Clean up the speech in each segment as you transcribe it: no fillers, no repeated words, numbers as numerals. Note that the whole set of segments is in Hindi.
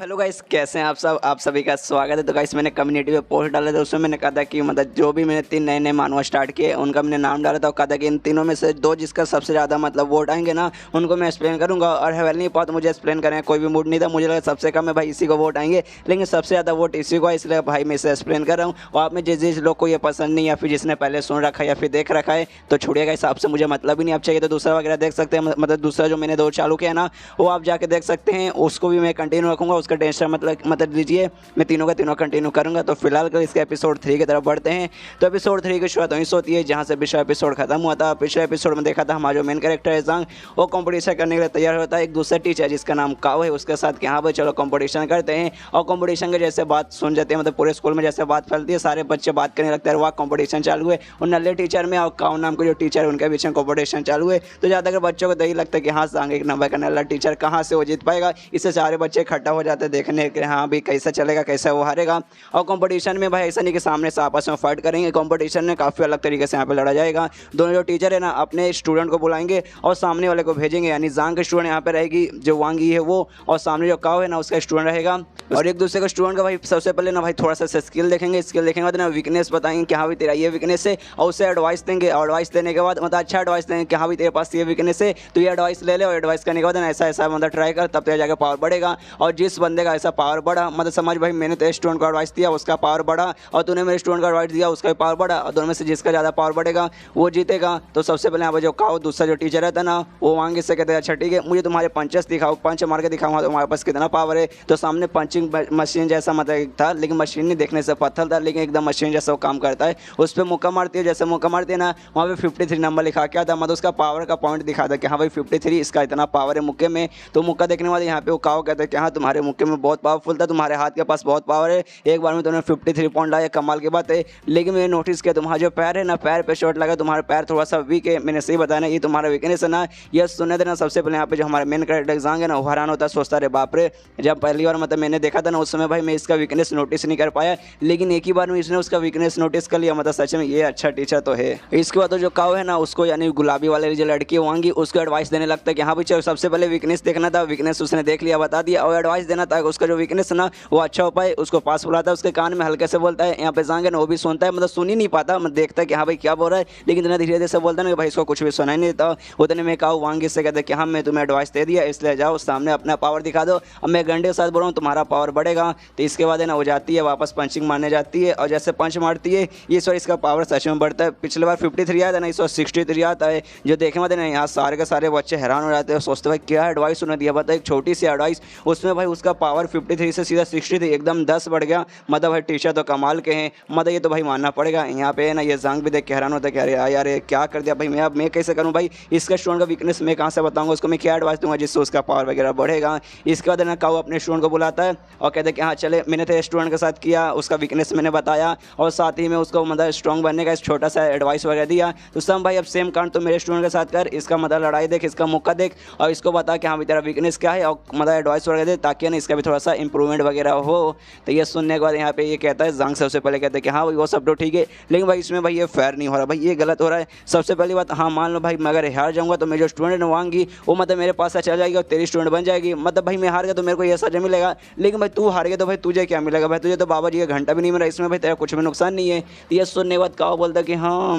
हेलो गाइस, कैसे हैं आप सब। आप सभी का स्वागत है। तो गाइस मैंने कम्युनिटी में पोस्ट डाला था, उसमें मैंने कहा था कि मतलब जो भी मैंने 3 नए मानव स्टार्ट किए उनका मैंने नाम डाला था और कहा था कि इन तीनों में से 2 जिसका सबसे ज़्यादा मतलब वोट आएंगे ना उनको मैं एक्सप्लेन करूंगा। और हेवल नहीं पाता मुझे एक्सप्लेन करने कोई भी मूड नहीं था, मुझे लगा सबसे कम है भाई इसी को वोट आएंगे, लेकिन सबसे ज़्यादा वोट इसी को है, इसलिए भाई मैं इसे एक्सप्लेन कर रहा हूँ। और आप में जिस लोग को ये पसंद नहीं या फिर जिसने पहले सुन रखा है या फिर देख रखा है तो छोड़िएगा, हिसाब से मुझे मतलब ही नहीं। आप चाहिए तो दूसरा वगैरह देख सकते हैं, मतलब दूसरा जो मैंने 2 चालू किया ना वो आप जाके देख सकते हैं, उसको भी मैं कंटिन्यू रखूँगा, उसका टेंशन मतलब लीजिए। मैं तीनों का तीनों कंटिन्यू करूंगा। तो फिलहाल कर इसके एपिसोड 3 की तरफ बढ़ते हैं। तो एपिसोड 3 की शुरुआत वहीं से होती है जहां से पिछला एपिसोड खत्म हुआ था। पिछले एपिसोड में देखा था हमारा जो मेन कैरेक्टर है ज़ांग, वो कंपटीशन करने के लिए तैयार होता है। एक दूसरा टीचर जिसका नाम काओ है उसके साथ कि हाँ भाई चलो कंपटीशन करते हैं। और कंपटीशन के जैसे बात सुन जाते हैं, मतलब पूरे स्कूल में जैसे बात फैलती है, सारे बच्चे बात करने लगते हैं। वहाँ कंपटीशन चालू है और नल्ले टीचर में और काओ नाम के जो टीचर है उनके बीच में कंपटीशन चालू है। तो ज़्यादातर बच्चों को यही लगता है कि हाँ ज़ांग एक नंबर का नल्ला टीचर, कहाँ से वो जीत पाएगा। इससे सारे बच्चे इकट्ठा हो जाते हैं देखने के हाँ भाई कैसा चलेगा, कैसे वो हारेगा। और कंपटीशन में भाई ऐसा नहीं कि सामने से आपस में फाइट करेंगे, कंपटीशन में काफ़ी अलग तरीके से यहाँ पे लड़ा जाएगा। दोनों जो टीचर है ना अपने स्टूडेंट को बुलाएंगे और सामने वाले को भेजेंगे, यानी ज़ांग के स्टूडेंट यहाँ पे रहेगी जो वांगी है वो, और सामने जो काओ है ना उसका स्टूडेंट रहेगा। और एक दूसरे का स्टूडेंट का भाई सबसे पहले ना भाई थोड़ा सा स्किल देखेंगे, स्किल देखने के बाद ना वीकनेस बताएंगे कि हाँ भाई तेरा ये वीकनेस है, और उससे एडवाइस देंगे। और एडवाइस देने के बाद मतलब अच्छा एडवाइस देंगे कि हाँ भाई तेरे पास ये वीकनेस है तो ये एडवाइस ले ले, और एडवाइस करने के बाद ऐसा ऐसा मतलब ट्राई कर, तब तेरा जाकर पावर बढ़ेगा। और जिस बंदे का ऐसा पावर बढ़ा, मतलब समझ भाई मैंने तेरे स्टूडेंट को एडवाइस दिया उसका पावर बढ़ा और तूने मेरे स्टूडेंट को एडवाइस दिया उसका पावर बढ़ा, और दोनों में से जिसका ज़्यादा पावर बढ़ेगा वो जीतेगा। तो सबसे पहले यहाँ पर जो काओ दूसरा जो टीचर रहता ना वो वांगे से कहते हैं अच्छा ठीक है मुझे तुम्हारे पंचेस दिखाओ, पंच मार के दिखाऊंगा तुम्हारे पास कितना पावर है। तो सामने पंचिंग मशीन जैसा मतलब था, लेकिन मशीन नहीं देखने से पत्थर था, लेकिन एकदम मशीन जैसा वो काम करता है। उस पर मुक्का मारती है, जैसे मुक्का मारती है ना वहाँ पे 53 नंबर लिखा क्या था, मतलब उसका पावर का पॉइंट दिखा था कि हाँ भाई 53 इसका इतना पावर है मुक्के में। तो मुक्का देखने वाले यहाँ पे वो काओ कहता है कि हाँ तुम्हारे मुक्के में बहुत पावरफुल था, तुम्हारे हाथ के पास बहुत पावर है, एक बार में तुमने 53 पॉइंट लाया, कमाल की बात है। लेकिन मैंने नोटिस किया तुम्हारा जो पैर है ना, पैर पे शॉट लगा, तुम्हारा पैर थोड़ा सा वीक है। मैंने सही बताया ना ये तुम्हारा वीकनेस है ना। यह सुनने देना सबसे पहले यहाँ पे जो हमारे मेन कैरेक्टर ज़ांग है ना वो हैरान होता है, सोचता है बाप रे, जब पहली बार मतलब मैंने देखा था ना उस समय भाई मैं इसका वीकनेस नोटिस नहीं कर पाया, लेकिन एक ही बार में इसने उसका वीकनेस नोटिस कर लिया, मतलब सच में ये अच्छा टीचर तो है। इसके बाद तो जो काओ है ना उसको यानी गुलाबी वाले जो लड़की होंगी उसको एडवाइस देने लगता है कि हाँ भाई चलो सबसे पहले वीकनेस देखना था, वीकनेस उसने देख लिया बता दिया, और एडवाइस देना था उसका जो वीकनेस है ना वो अच्छा हो पाए। उसको पास बुलाता है, उसके कान में हल्के से बोलता है, यहाँ पे ज़ांग है ना वो भी सुनता है, मतलब सुन ही नहीं पाता, मतलब देखता है कि हाँ भाई क्या बोल रहा है, लेकिन इतना धीरे धीरे से बोलता है ना भाई इसको कुछ भी सुनाई नहीं देता। उतने में काओ वांगी से कहते कि हाँ मैं तुम्हें एडवाइस दे दिया इसलिए जाओ सामने अपना पावर दिखा दो, अब मैं गंडे के साथ बोल रहा हूँ तुम्हारा पावर बढ़ेगा। तो इसके बाद है ना वो जाती है वापस पंचिंग मारने जाती है, और जैसे पंच मारती है इस बार इसका पावर सच में बढ़ता है। पिछले बार 53 आया था ना, इस बार 63 आता है। जो देखने में ना यहाँ सारे के सारे बच्चे हैरान हो जाते हैं, सोचते भाई क्या एडवाइस उन्होंने दिया, बताया एक छोटी सी एडवाइस उसमें भाई उसका पावर 53 से सीधा 63 एकदम 10 बढ़ गया। मतलब भाई टीचर तो कमाल के हैं, मतलब ये तो भाई मानना पड़ेगा। यहाँ पे ना ये ज़ांग भी देख के हैरान होता है कि अरे यार ये क्या कर दिया भाई, मैं अब मैं कैसे करूँ भाई, इसका स्टूडेंट का वीकनेस मैं कहाँ से बताऊँगा, उसको मैं क्या एडवाइस दूंगा जिससे उसका पावर वगैरह बढ़ेगा। इसके बाद ना काओ अपने स्टूडेंट को बुलाता है और कहते हैं कि हाँ चले मैंने तेरे स्टूडेंट के साथ किया, उसका वीकनेस मैंने बताया और साथ ही में उसको मतलब स्ट्रॉन्ग बनने का छोटा सा एडवाइस वगैरह दिया। तो सब भाई अब सेम कांड तो मेरे स्टूडेंट के साथ कर, इसका मतलब लड़ाई देख, इसका मुक्का देख, और इसको बता कि हाँ भाई तेरा वीकनेस क्या है, और मतलब एडवाइस वगैरह दे ताकि ना इसका भी थोड़ा सा इंप्रूवमेंट वगैरह हो। तो ये सुनने के बाद यहाँ पे ये कहता है ज़ांग सबसे पहले कहते हैं कि हाँ भाई वो सब तो ठीक है, लेकिन भाई इसमें भाई ये फेयर नहीं हो रहा, भाई ये गलत हो रहा है। सबसे पहली बात हाँ मान लो भाई मैं अगर हार जाऊँगा तो मेरे जो स्टूडेंट वांगी वो मतलब मेरे पास से चल जाएगी और तेरी स्टूडेंट बन जाएगी, मतलब भाई मैं हार गया तो मेरे को ये सजा मिलेगा, लेकिन भाई तू हार गया तो भाई तुझे क्या मिलेगा, भाई तुझे तो बाबा जी का घंटा भी नहीं मिला, इसमें भाई तेरा कुछ भी नुकसान नहीं है। ये सुनने के बाद काओ बोलता कि हाँ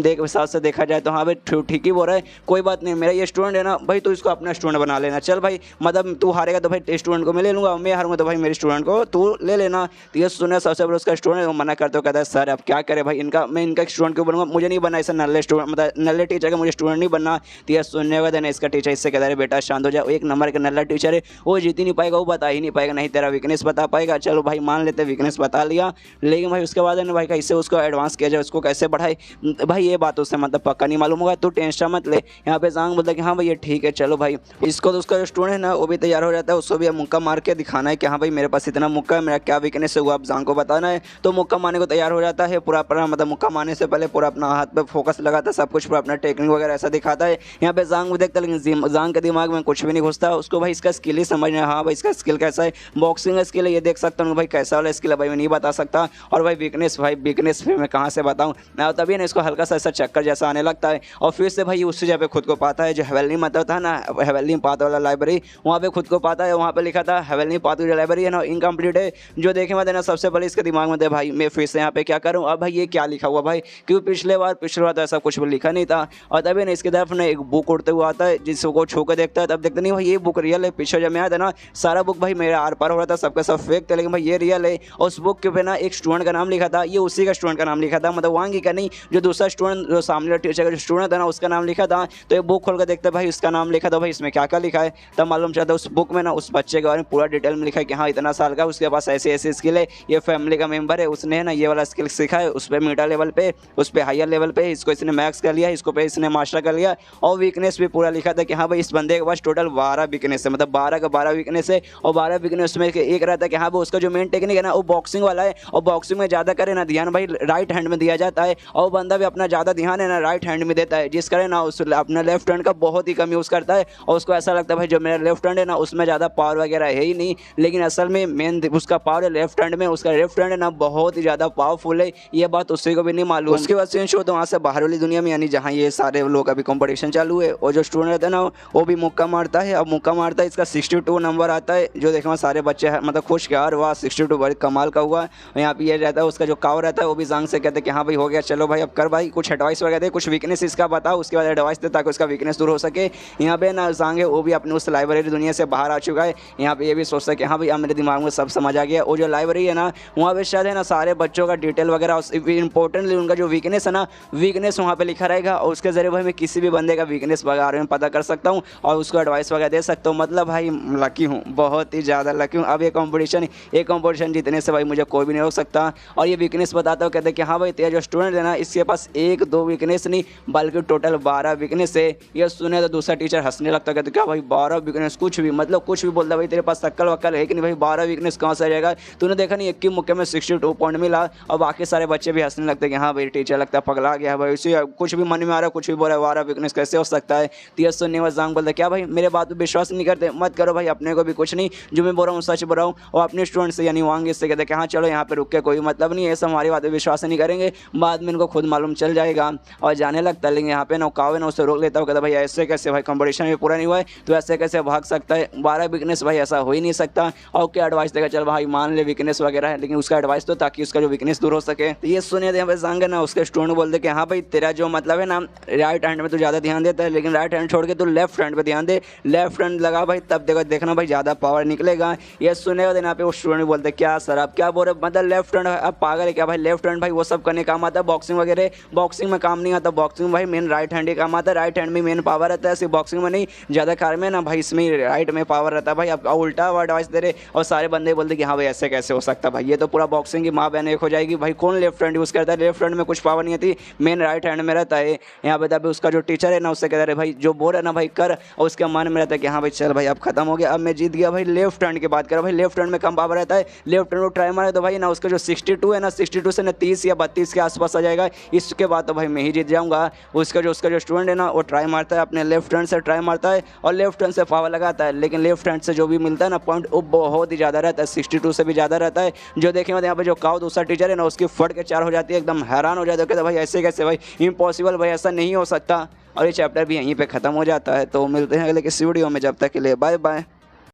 देख हिसाब से देखा जाए तो हाँ भाई ठीक ही बोल रहा है, कोई बात नहीं, मेरा ये स्टूडेंट है ना भाई तो इसको अपना स्टूडेंट बना लेना, चल भाई मतलब तू हारेगा तो भाई स्टूडेंट को मैं ले लूँगा, मैं हारूंगा तो भाई मेरे स्टूडेंट को तू ले लेना। तो ये सुनने सबसे पहले उसका स्टूडेंट वो मना करते हो, कहता है सर अब क्या करे भाई इनका, मैं इनका स्टूडेंट क्यों बनूंगा, मुझे नहीं बनना ऐसा नल्ले स्टूडेंट, मतलब नल्ले टीचर का मुझे स्टूडेंट नहीं बनना। तो ये सुनने के बाद ना इसका टीचर इससे कहता है बेटा शांत हो जाए, एक नंबर का नल्ला टीचर है वो जीत ही नहीं पाएगा, वो बता ही नहीं पाएगा, नहीं तेरा वीकनेस बता पाएगा। चलो भाई मान लेते वीकनेस बता लिया, लेकिन भाई उसके बाद है ना भाई कैसे उसको एडवांस किया जाए, उसको कैसे बढ़ाए भाई ये बात उससे मतलब पक्का नहीं मालूम होगा, तू टेंशन मत ले। यहाँ पे ज़ांग बोलता है कि हाँ भाई ये ठीक है चलो भाई। इसको तो उसका जो स्टूडेंट है ना वो भी तैयार हो जाता है, उसको भी मुक्का मार के दिखाना है कि हाँ भाई मेरे पास इतना मुक्का है, मेरा क्या वीकनेस है वो आप ज़ांग को बताना है। तो मुक्का मारने को तैयार हो जाता है पूरा अपना, मतलब मुक्का मारने से पहले पूरा अपना हाथ पे फोकस लगाता है, सब कुछ पूरा अपना टेक्निक वगैरह ऐसा दिखाता है। यहाँ पे ज़ांग भी देखता है, लेकिन ज़ांग के दिमाग में कुछ भी नहीं घुसता, उसको भाई इसका स्किल ही समझना है, हाँ भाई इसका स्किल कैसा है, बॉक्सिंग स्किल है ये देख सकता हूँ भाई, कैसा वाला स्किल है भाई मैं नहीं बता सकता। और भाई वीकनेस, भाई वीकनेस फिर मैं कहाँ से बताऊँ, तभी ना इसको हल्का सा ऐसा चक्कर जैसा आने लगता है। और फिर से भाई उसी जगह पे खुद को पाता है, जो हवेली मतलब था ना, हवेली पाथ वाला लाइब्रेरी, वहाँ पे खुद को पाता है। वहाँ पे लिखा था हवेली पाथ जो लाइब्रेरी है ना इनकम्प्लीट है। जो देखे मत ना सबसे पहले इसके दिमाग में थे भाई मैं फिर से यहाँ पे क्या करूँ, अब भाई ये क्या लिखा हुआ भाई, क्योंकि पिछले बार तो ऐसा कुछ भी लिखा नहीं था। और तभी ना इसकी तरफ ना एक बुक उड़ते हुए आता है, जिसको छू कर देखता है, तब देखते नहीं भाई ये बुक रियल है। पीछे जब मैं आया था ना सारा बुक भाई मेरा आर पार हो रहा था, सबका सब फेक था, लेकिन भाई ये रियल है। और उस बुक के पे ना एक स्टूडेंट का नाम लिखा था, ये उसी का स्टूडेंट का नाम लिखा था, मतलब वांगी का नहीं, जो दूसरा स्टूडेंट जो सामने टीचर का जो स्टूडेंट था ना उसका नाम लिखा था। तो ये बुक खोल कर देखते भाई उसका नाम लिखा था, भाई इसमें क्या क्या लिखा है। तब मालूम चलता उस बुक में ना उस बच्चे के बारे में पूरा डिटेल में लिखा है कि हाँ इतना साल का, उसके पास ऐसी ऐसी स्किल है, ये फैमिली का मेंबर है, उसने ना ये वाला स्किल सीखा है, उस पर मीटर लेवल पे, उस पर हायर लेवल पे, इसको इसने मैक्स कर लिया, इसको पे इसने मास्टर कर लिया। और वीकनेस भी पूरा लिखा था कि हाँ भाई इस बंदे के पास टोटल 12 वीकनेस है, मतलब 12 का 12 वीकनेस है। और 12 वीकनेस में एक रहता है कि हाँ भाई उसका जो मेन टेक्निक है ना वो बॉक्सिंग वाला है, और बॉक्सिंग में ज़्यादा करे ना ध्यान भाई राइट हैंड में दिया जाता है, और बंदा भी अपना ज़्यादा ध्यान है ना राइट हैंड में देता है, जिस करे ना उस अपना लेफ्ट हैंड का बहुत ही कम यूज़ करता है। और उसको ऐसा लगता है भाई जो मेरा लेफ्ट हैंड है ना उसमें ज़्यादा पावर वगैरह है ही नहीं, लेकिन असल में मेन उसका पावर है लेफ्ट हैंड में, उसका लेफ्ट हैंड है ना बहुत ही ज़्यादा पावरफुल है, ये बात उसी को भी नहीं मालूम। उसके बाद चेंज हो तो वहाँ से बाहर वाली दुनिया में, यानी जहाँ ये सारे लोग अभी कंपटीशन चालू है, और जो स्टूडेंट रहता है ना वो भी मुक्का मारता है। अब मुक्का मारता है, इसका 62 नंबर आता है, जो देखो सारे बच्चे मतलब खुश के यार वाह 62 बड़े कमाल का हुआ। यहाँ पे ये रहता है उसका जो काव रहता है वो भी जांग से कहते हैं कि हाँ भाई हो गया, चलो भाई अब कर भाई कुछ एडवाइस वगैरह दे, कुछ वीकनेस इसका बताओ, उसके बाद एडवाइस दे ताकि उसका वीकनेस दूर हो सके। यहाँ पे ना जांग है वो भी अपने उस लाइब्रेरी दुनिया से बाहर आ चुका है। यहाँ पे ये भी सोचता है कि हाँ भाई अब मेरे दिमाग में सब समझ आ गया। वो जो लाइब्रेरी है ना वहाँ पे शायद है ना सारे बच्चों का डिटेल वगैरह, इंपॉर्टेंटली उनका जो वीकनेस है ना वीकनेस वहाँ पे लिखा रहेगा, और उसके जरिए भाई मैं किसी भी बंदे का वीकनेस बारे में पता कर सकता हूँ और उसको एडवाइस वगैरह दे सकता हूँ। मतलब भाई लकी हूँ, बहुत ही ज़्यादा लकी हूँ। अब ये कंपटीशन जीतने से भाई मुझे कोई भी नहीं रोक सकता। और ये वीकनेस बताता हूँ, कहते हैं कि हाँ भाई तेरा जो स्टूडेंट है ना इसके पास 1-2 वीकनेस नहीं बल्कि टोटल 12 वीकनेस है। ये सुने तो दूसरा टीचर हंसने लगता, कहते क्या भाई 12 वीकनेस, कुछ भी मतलब कुछ भी बोलता भाई तेरे पास शक्ल वक्ल है कि नहीं भाई 12 वीकनेस कहाँ से आ जाएगा, तूने देखा नहीं 21 मुक्के में 62 पॉइंट मिला। और बाकी सारे बच्चे भी हंसने लगते कि हाँ भाई टीचर लगता है पगला गया भाई, उसी कुछ भी मन में आ रहा है कुछ भी बोल रहा है 12 वीकनेस कैसे हो सकता है। तो सुनने वाला जांग बोलता क्या भाई मेरे बात पर विश्वास नहीं करते, मत करो भाई, अपने को भी कुछ नहीं, जो मैं बोल रहा हूँ सच बोल रहा हूँ। और अपने स्टूडेंट से यानी वांग इससे कहते हैं कि हाँ चलो यहाँ पे रुक के कोई मतलब नहीं है, सब हमारी बात पर विश्वास नहीं करेंगे, बाद में इनको खुद मालूम चल जाएगा। और जाने लगता है, लेकिन यहाँ पे ना कावे ना उसे रोक लेता हूँ, कहता भाई ऐसे कैसे भाई कंपटीशन भी पूरा नहीं हुआ है तो ऐसे कैसे भाग सकता है, 12 वीकनेस भाई ऐसा हो ही नहीं सकता। और क्या एडवाइस देगा, चल भाई मान ले वीकनेस वगैरह है लेकिन उसका एडवाइस तो ताकि उसका जो वीकनेस दूर हो सके। तो ये सुने थे भाई जांग ना उसके स्टूडेंट बोलते कि हाँ भाई तेरा जो मतलब है ना राइट हैंड में तो ज़्यादा ध्यान देता है, लेकिन राइट हैंड छोड़ के तो लेफ्ट हैंड पे ध्यान दे, लेफ्ट हैंड लगा भाई तब देखना भाई ज़्यादा पावर निकलेगा। ये सुने वाले यहाँ पे वो स्टूडेंट बोलते क्या सर आप क्या बोल रहे, मतलब लेफ्ट हैंड अब पागल है क्या भाई, लेफ्ट हैंड भाई वो सब करने काम आता है, बॉक्सिंग वगैरह बॉक्सिंग में काम नहीं आता, बॉक्सिंग भाई मेन राइट हैंड ही काम आता है, राइट हैंड में मेन पावर रहता है, सिर्फ बॉक्सिंग में नहीं ज़्यादा कार में ना भाई इसमें राइट में पावर रहता है भाई। अब उल्टा एडवाइस दे रहे और सारे बंदे बोलते कि हाँ भाई ऐसे कैसे हो सकता है भाई, ये तो पूरा बॉक्सिंग की माँ बहन एक हो जाएगी भाई, कौन लेफ्ट हैंड यूज़ करता है, लेफ्ट हैंड में कुछ पावर नहीं आती, मेन राइट हैंड में रहता है। यहाँ पे तभी उसका जो टीचर है ना उससे कहता है भाई जो बोल रहा है ना भाई कर, और उसके मन में रहता है कि हाँ भाई चल भाई अब खत्म हो गया, अब मैं जीत गया भाई। लेफ्ट हैंड की बात करो भाई, लेफ्ट हैंड में कम पावर रहता है, लेफ्ट हैंड को ट्राई मारे तो भाई ना उसका जो 62 है ना 62 से ना 30 या 32 के आसपास आ जाएगा, इसके बाद तो भाई मैं ही जीत जाऊँगा। उसका जो स्टूडेंट है ना वो ट्राई मारता है अपने लेफ्ट हैंड से, ट्राई मारता है और लेफ्ट हैंड से पावर लगाता है, लेकिन लेफ्ट हैंड से जो भी मिलता है ना पॉइंट वो बहुत ही ज़्यादा रहता है, 62 से भी ज़्यादा रहता है। जो देखेंगे यहाँ पे जो काव दूसरा टीचर है ना उसकी फट के 4 हो जाती है, एकदम हैरान हो जाता है, कहते भाई ऐसे कैसे भाई, इम्पॉसिबल भाई, ऐसा नहीं हो सकता। और ये चैप्टर भी यहीं पे ख़त्म हो जाता है। तो मिलते हैं अगले किसी वीडियो में, जब तक के लिए बाय बाय।